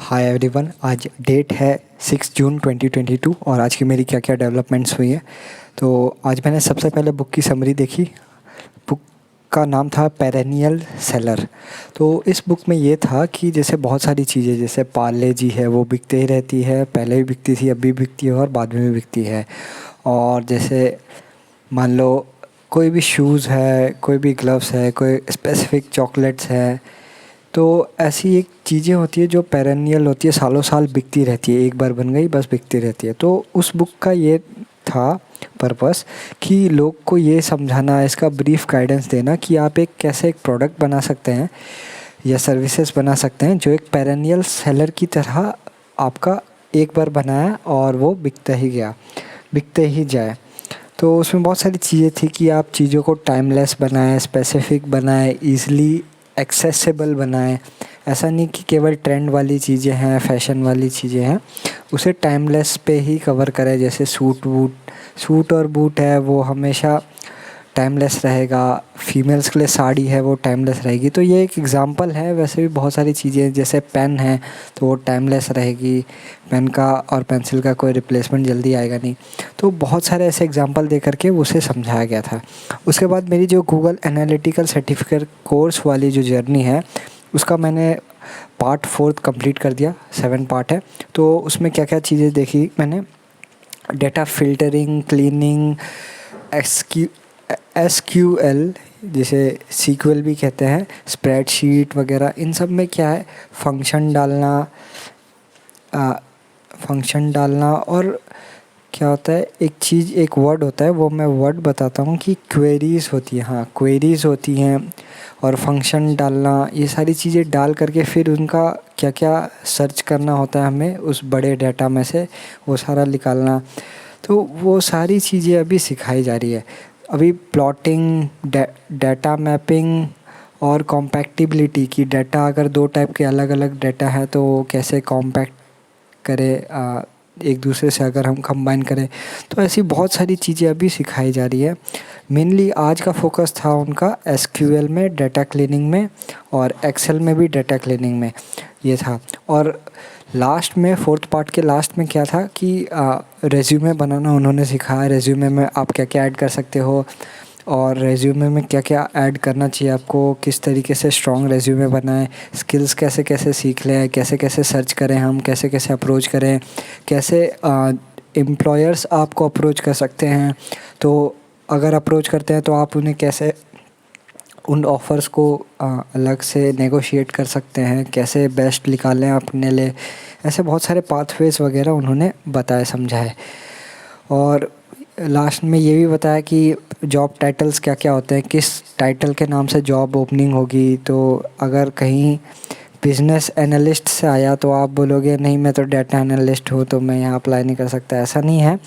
Hi everyone, आज date है 6 जून 2022 और आज की मेरी क्या क्या डेवलपमेंट्स हुई हैं। तो आज मैंने सबसे पहले बुक की समरी देखी। बुक का नाम था पेरेनियल सेलर। तो इस बुक में ये था कि जैसे बहुत सारी चीज़ें, जैसे पार्ले जी है वो बिकते ही रहती है, पहले भी बिकती थी, अभी बिकती है और बाद में भी बिकती है। और जैसे मान लो कोई भी शूज़ है, कोई भी ग्लव्स है, कोई स्पेसिफिक चॉकलेट्स है, तो ऐसी एक चीज़ें होती है जो पेरेनियल होती है, सालों साल बिकती रहती है, एक बार बन गई बस बिकती रहती है। तो उस बुक का ये था पर्पस कि लोग को ये समझाना, इसका ब्रीफ गाइडेंस देना कि आप एक कैसे एक प्रोडक्ट बना सकते हैं या सर्विसेज बना सकते हैं जो एक पेरेनियल सेलर की तरह आपका एक बार बनाया और वो बिकता ही गया, बिकते ही जाए। तो उसमें बहुत सारी चीज़ें थी कि आप चीज़ों को टाइमलेस बनाएं, स्पेसिफिक बनाएं, ईज़िली एक्सेसिबल बनाएं। ऐसा नहीं कि केवल ट्रेंड वाली चीज़ें हैं, फैशन वाली चीज़ें हैं, उसे टाइमलेस पे ही कवर करें। जैसे सूट और बूट है वो हमेशा टाइमलेस रहेगा, फीमेल्स के लिए साड़ी है वो टाइमलेस रहेगी। तो ये एक एग्ज़ाम्पल है। वैसे भी बहुत सारी चीज़ें, जैसे पेन है तो वो टाइमलेस रहेगी, पेन का और पेंसिल का कोई रिप्लेसमेंट जल्दी आएगा नहीं। तो बहुत सारे ऐसे एग्ज़ाम्पल दे करके उसे समझाया गया था। उसके बाद मेरी जो गूगल एनालिटिकल सर्टिफिकेट कोर्स वाली जो जर्नी है उसका मैंने पार्ट 4 कंप्लीट कर दिया, 7 पार्ट है। तो उसमें क्या क्या चीज़ें देखी मैंने, डेटा फ़िल्टरिंग, क्लीनिंग, SQL जिसे सीक्वल भी कहते हैं, स्प्रेडशीट वगैरह, इन सब में क्या है, फंक्शन डालना और क्या होता है, एक चीज़, एक वर्ड होता है, वो मैं वर्ड बताता हूँ कि क्वेरीज़ होती है। हाँ, क्वेरीज़ होती हैं और फंक्शन डालना, ये सारी चीज़ें डाल करके फिर उनका क्या क्या सर्च करना होता है हमें उस बड़े डाटा में से, वो सारा निकालना। तो वो सारी चीज़ें अभी सिखाई जा रही है। अभी प्लॉटिंग, डाटा मैपिंग और कॉम्पैक्टिबिलिटी की, डाटा अगर 2 टाइप के अलग अलग डाटा है तो कैसे कॉम्पैक्ट करें, एक दूसरे से अगर हम कंबाइन करें। तो ऐसी बहुत सारी चीज़ें अभी सिखाई जा रही है। मेनली आज का फोकस था उनका SQL में डाटा क्लीनिंग में और एक्सेल में भी डाटा क्लीनिंग में, ये था। और लास्ट में 4th पार्ट के लास्ट में क्या था कि रेज्यूमे बनाना उन्होंने सिखाया। रेज्यूमे में आप क्या क्या ऐड कर सकते हो और रेज्यूमे में क्या क्या ऐड करना चाहिए आपको, किस तरीके से स्ट्रॉन्ग रेज्यूमे बनाएं, स्किल्स कैसे कैसे सीख लें, कैसे कैसे सर्च करें हम, कैसे कैसे अप्रोच करें, कैसे एम्प्लॉयर्स आपको अप्रोच कर सकते हैं। तो अगर अप्रोच करते हैं तो आप उन्हें कैसे उन ऑफ़र्स को अलग से नेगोशिएट कर सकते हैं, कैसे बेस्ट निकालें अपने लिए। ऐसे बहुत सारे पाथवेज़ वगैरह उन्होंने बताया, समझाए। और लास्ट में ये भी बताया कि जॉब टाइटल्स क्या क्या होते हैं, किस टाइटल के नाम से जॉब ओपनिंग होगी। तो अगर कहीं बिज़नेस एनालिस्ट से आया तो आप बोलोगे नहीं मैं तो डाटा एनालिस्ट हूँ तो मैं यहाँ अप्लाई नहीं कर सकता, ऐसा नहीं है।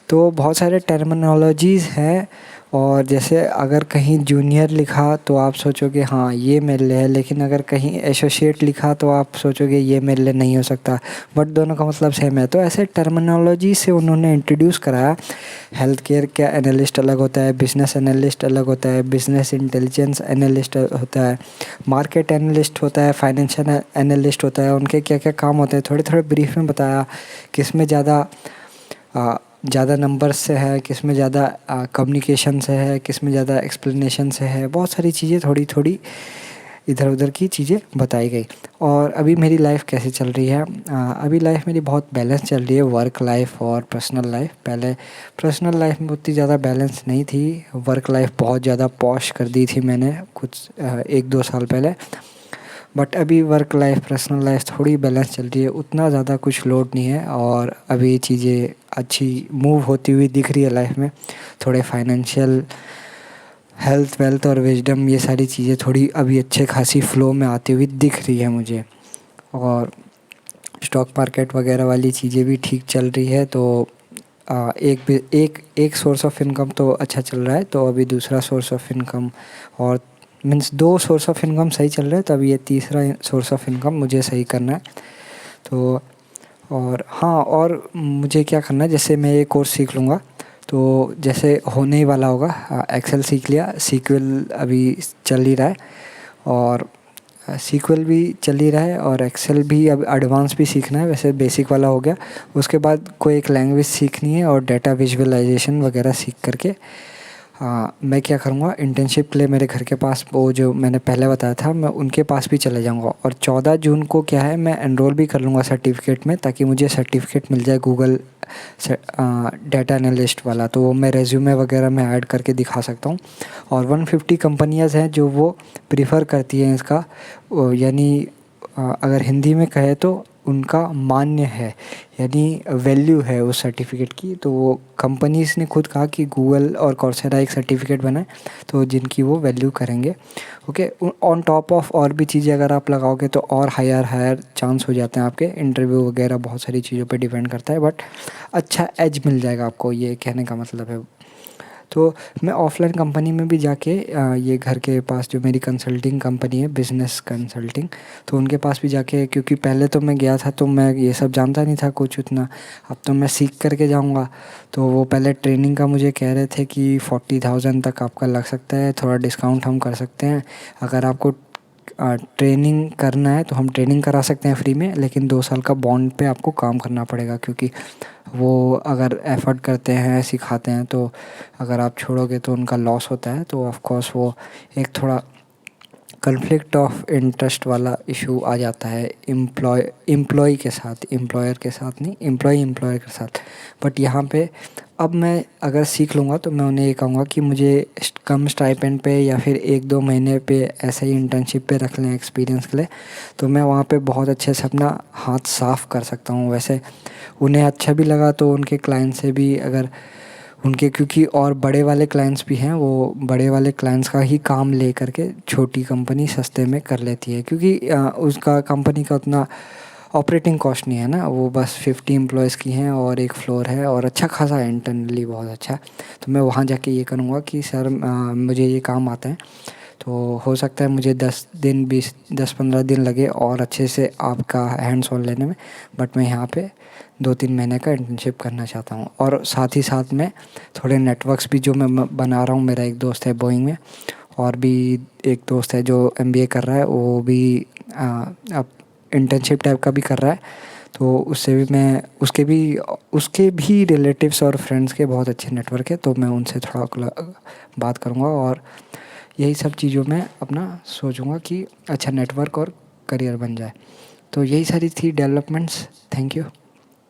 तो बहुत सारे टर्मिनोलॉजीज़ हैं। और जैसे अगर कहीं जूनियर लिखा तो आप सोचोगे हाँ ये मेरे लिए है, लेकिन अगर कहीं एसोसिएट लिखा तो आप सोचोगे ये मेरे लिए नहीं हो सकता, बट दोनों का मतलब सेम है। तो ऐसे टर्मिनोलॉजी से उन्होंने इंट्रोड्यूस कराया। हेल्थ केयर का एनालिस्ट अलग होता है, बिज़नेस एनालिस्ट अलग होता है, बिज़नेस इंटेलिजेंस एनालिस्ट होता है, मार्केट एनालिस्ट होता है, फाइनेंशियल एनालिस्ट होता है। उनके क्या क्या काम होते हैं थोड़े थोड़े ब्रीफ में बताया। किस में ज़्यादा नंबर्स से है, किस में ज़्यादा कम्युनिकेशन से है, किस में ज़्यादा एक्सप्लेनेशन से है। बहुत सारी चीज़ें थोड़ी थोड़ी इधर उधर की चीज़ें बताई गई। और अभी मेरी लाइफ कैसे चल रही है, अभी लाइफ मेरी बहुत बैलेंस चल रही है, वर्क लाइफ और पर्सनल लाइफ। पहले पर्सनल लाइफ में उतनी ज़्यादा बैलेंस नहीं थी, वर्क लाइफ बहुत ज़्यादा पॉश कर दी थी मैंने कुछ 1-2 साल पहले। बट अभी वर्क लाइफ पर्सनल लाइफ थोड़ी बैलेंस चल रही है, उतना ज़्यादा कुछ लोड नहीं है और अभी चीज़ें अच्छी मूव होती हुई दिख रही है लाइफ में। थोड़े फाइनेंशियल, हेल्थ वेल्थ और विजडम, ये सारी चीज़ें थोड़ी अभी अच्छे खासी फ़्लो में आती हुई दिख रही है मुझे। और स्टॉक मार्केट वगैरह वाली चीज़ें भी ठीक चल रही है। तो एक सोर्स ऑफ इनकम तो अच्छा चल रहा है, तो अभी दूसरा सोर्स ऑफ इनकम, और मीन्स 2 सोर्स ऑफ इनकम सही चल रहा है, तो अभी ये तीसरा सोर्स ऑफ इनकम मुझे सही करना है। तो और हाँ, और मुझे क्या करना है, जैसे मैं ये कोर्स सीख लूँगा तो जैसे होने ही वाला होगा, एक्सेल सीख लिया, सीक्वल अभी चल ही रहा है, और सीक्वल भी चल ही रहा है और एक्सेल भी अब एडवांस भी सीखना है, वैसे बेसिक वाला हो गया। उसके बाद कोई एक लैंग्वेज सीखनी है और डेटा विजुअलाइजेशन वगैरह सीख करके मैं क्या करूँगा, इंटर्नशिप के लिए मेरे घर के पास वो जो मैंने पहले बताया था, मैं उनके पास भी चले जाऊँगा। और 14 जून को क्या है, मैं एनरोल भी कर लूँगा सर्टिफिकेट में, ताकि मुझे सर्टिफिकेट मिल जाए गूगल डेटा एनालिस्ट वाला। तो वो मैं रेज्यूमे वगैरह में ऐड करके दिखा सकता हूँ। और 150 कंपनियाँ हैं जो वो प्रीफर करती हैं इसका, यानी अगर हिंदी में कहे तो उनका मान्य है, यानी वैल्यू है उस सर्टिफिकेट की। तो वो कंपनीज़ ने खुद कहा कि गूगल और कौरसेरा एक सर्टिफिकेट बनाए तो जिनकी वो वैल्यू करेंगे। ओके, ऑन टॉप ऑफ और भी चीज़ें अगर आप लगाओगे तो और हायर चांस हो जाते हैं आपके इंटरव्यू वगैरह, बहुत सारी चीज़ों पे डिपेंड करता है, बट अच्छा एज मिल जाएगा आपको, ये कहने का मतलब है। तो मैं ऑफ़लाइन कंपनी में भी जाके ये घर के पास जो मेरी कंसल्टिंग कंपनी है, बिज़नेस कंसल्टिंग, तो उनके पास भी जाके, क्योंकि पहले तो मैं गया था तो मैं ये सब जानता नहीं था कुछ उतना, अब तो मैं सीख करके जाऊंगा। तो वो पहले ट्रेनिंग का मुझे कह रहे थे कि 40,000 तक आपका लग सकता है, थोड़ा डिस्काउंट हम कर सकते हैं। अगर आपको ट्रेनिंग करना है तो हम ट्रेनिंग करा सकते हैं फ्री में, लेकिन 2 साल का बॉन्ड पे आपको काम करना पड़ेगा, क्योंकि वो अगर एफ़र्ट करते हैं, सिखाते हैं, तो अगर आप छोड़ोगे तो उनका लॉस होता है। तो ऑफ़ कोर्स वो एक थोड़ा कॉन्फ्लिक्ट ऑफ इंटरेस्ट वाला इशू आ जाता है एम्प्लॉय के साथ, एम्प्लॉयर के साथ नहीं, एम्प्लॉयर के साथ। बट यहाँ पे अब मैं अगर सीख लूँगा तो मैं उन्हें ये कहूँगा कि मुझे कम स्टाइपेंड पे या फिर 1-2 महीने पे ऐसे ही इंटर्नशिप पे रख लें एक्सपीरियंस के लिए, तो मैं वहाँ पे बहुत अच्छे से अपना हाथ साफ़ कर सकता हूँ। वैसे उन्हें अच्छा भी लगा तो उनके क्लाइंट से भी अगर उनके, क्योंकि और बड़े वाले क्लाइंट्स भी हैं, वो बड़े वाले क्लाइंट्स का ही काम ले करके छोटी कंपनी सस्ते में कर लेती है, क्योंकि उसका कंपनी का उतना ऑपरेटिंग कॉस्ट नहीं है ना, वो बस 50 एम्प्लॉयज़ की हैं और एक फ्लोर है और अच्छा खासा है, इंटरनली बहुत अच्छा है। तो मैं वहाँ जाके ये करूँगा कि सर मुझे ये काम आता है, तो हो सकता है मुझे 10-15 दिन लगे और अच्छे से आपका हैंड्स ऑन लेने में, बट मैं यहाँ पे 2-3 महीने का इंटर्नशिप करना चाहता हूँ। और साथ ही साथ में थोड़े नेटवर्क्स भी जो मैं बना रहा हूँ, मेरा एक दोस्त है बोइंग में, और भी एक दोस्त है जो MBA कर रहा है, वो भी अब इंटर्नशिप टाइप का भी कर रहा है। तो उससे भी मैं उसके भी रिलेटिव्स और फ्रेंड्स के बहुत अच्छे नेटवर्क है, तो मैं उनसे थोड़ा बात करूँगा और यही सब चीज़ों में अपना सोचूंगा कि अच्छा नेटवर्क और करियर बन जाए। तो यही सारी थी डेवलपमेंट्स। Thank you.